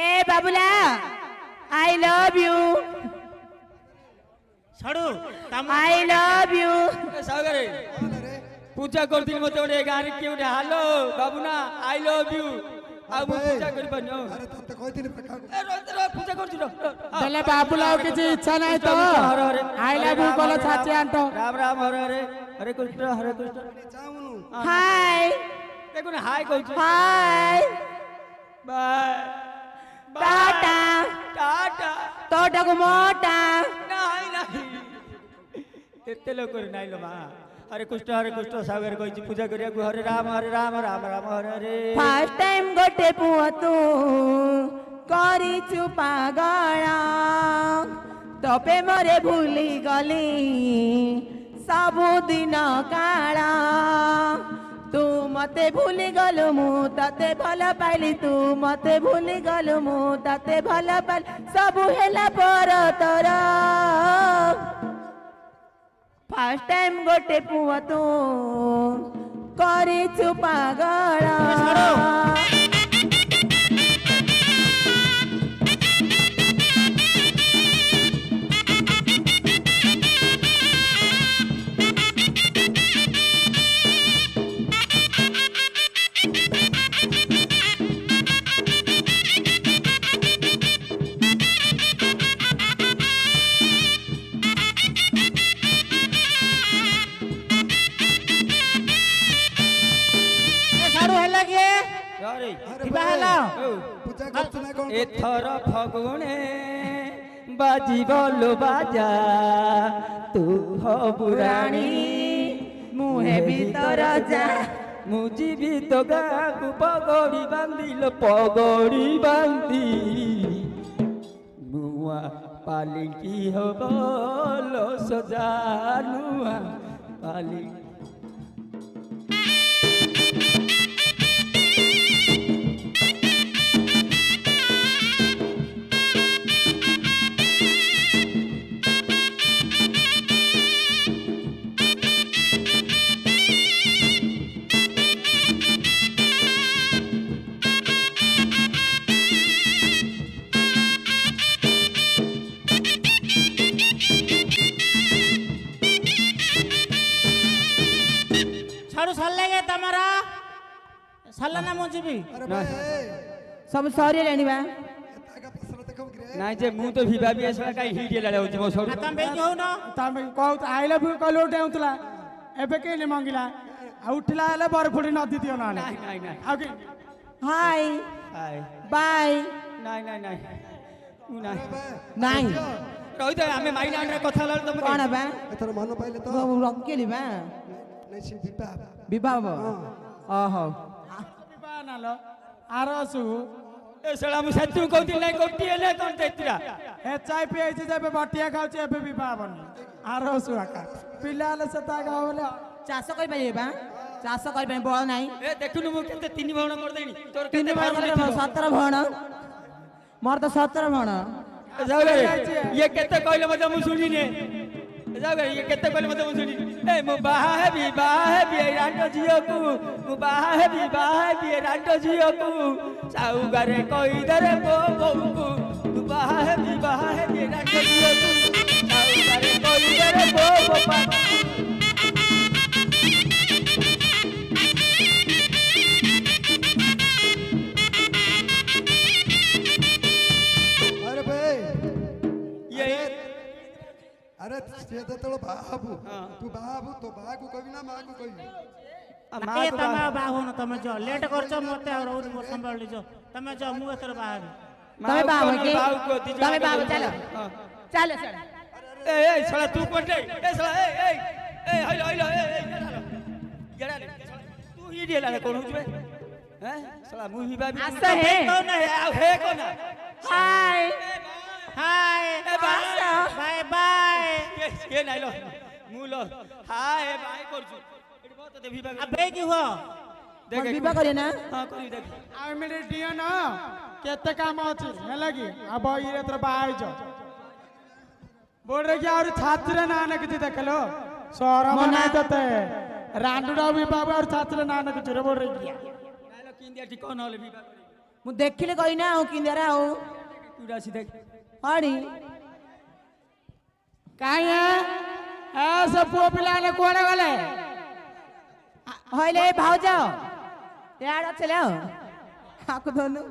ए बाबुला I love you छाड़ू I love you सागरे पूजा करथिल मते ओडे गारी के ओडे हेलो बाबूना आई लव यू आ पूजा करि बनो अरे तते कहथिल पेका ए रो पूजा करथिल बेले बाबूलाओ किछि इच्छा नाही तो आई लव यू बोला छाचे आंटो राम राम हरे हरे हरे कृष्ण जाऊनु हाय देखो ना हाय कहू हाय बाय टाटा टाटा तोटको मोटा नाही नाही एते लोक नाही लो मा हरे कृष्ण सागर कहि पूजा करिया को हरे राम राम राम हरे हरे फर्स्ट टाइम गोटे पुआ तू करिछु पागल तपे मरे भूली गली सबुदिन काल तू मते भूली गलु मु तते भल पाइली तू मते भूली गलु मु तते भल पाइली सबु हेला पर तोर फर्स्ट टाइम गोटे पुआ तू करिछु पागल पूजा करछ ना कोन एथर फगुणे बाजी बोलो बाजा तू हो बुराणी मुहे भीतर जा मुझी तो गाकु पगड़ी बांधिल पगड़ी बांधी मुआ पालिकी हो बोलो सजानुआ पाली सल्ला मुझे भी अरे भाई सब सॉरी लेनी बा ताका पसरा देखो रे नाइ जे मु तो भिबा भी असला काई हिट लाले होची मो सब तम बे हो न तमे कहू आई लव यू कहलो डेउतला एबे केले मंगिला आ उठला आले बरफुडी नदी दियो ना नाही नाही नाही आ कि हाय हाय बाय नाही नाही नाही उ नाही नाही रोहित आमे माइना अंडा कथा लाल तुम कोन बा एथर मन पाइले तो रकेली बा नै सी विवाह विवाह ओहो विवाह नालो आरसु ए सला मु सच्चू कहती नाही कोटी एले कोन तेत्रा ए चाय पिएछि जेबे बटिया खाउछि एबे विवाह बनी आरसु आका पिलाले सता गावले चाष करि पाइबे बा चाष करि पाइ बळ नाही ए देखुनु मु केते तीन भण कर देनी तोर तीन केते भण 17 भण मोर तो 17 भण जाऊ रे ये केते कहले मते मु सुनी ने जाऊ रे ये केते कहले मते मु सुनी ए मु बाहा है भी रांडो जियो को मु बाहा है भी रांडो जियो को साउ गारे कहि दरे बो बो को तू बाहा है भी रांडो जियो को साउ गारे कहि दरे बो बो पा अरे भाई ये अरे से तो बाबू तू बाबू तो बागु कभी ना मागु कभी ए तमे बाहो न तमे जो लेट करछ मते और मो संभाल लिजो तमे जो मु एतर बाहर तमे बाबू के तमे बाबू चलो चलो ए साला तू कोटे ए साला ए हइलो ए गेड़ा तू ही दिला कोन हुजबे हैं साला मु ही बाबी आसा है कौन है कौन हाय हाय ए बाय बाय ये नाही लो मु लो हाय बाय करछु एटी बहुत देबी बाबी अबे की हो देख विवाह करे ना हां करी देख आ मेरे दियो ना केते काम अछि हेलागी अब इरे तर बाई जो बोल रे कि और छात्र ना ने किछि देखलो सोरा मना जते रांडुडा भी बाबा और छात्र ना ने किछि रे बोल रे कि नालो किन दिया ठीक कोन होले भी बाबी ମୁଁ ଦେଖିଲେ କହିନା ଆଉ କିନ୍ଦାରା ଆଉ तू राशि देख ହଣି କାଇଁ ଏ ସେ ପୁଅ ପିଲାମାନେ କୁଆଡେ ଗଲେ ହଇଲେ ଭାଉଜ ଇଆଡେ ଅଛଲେ ଆଉ ଆକୁ ଧନୁ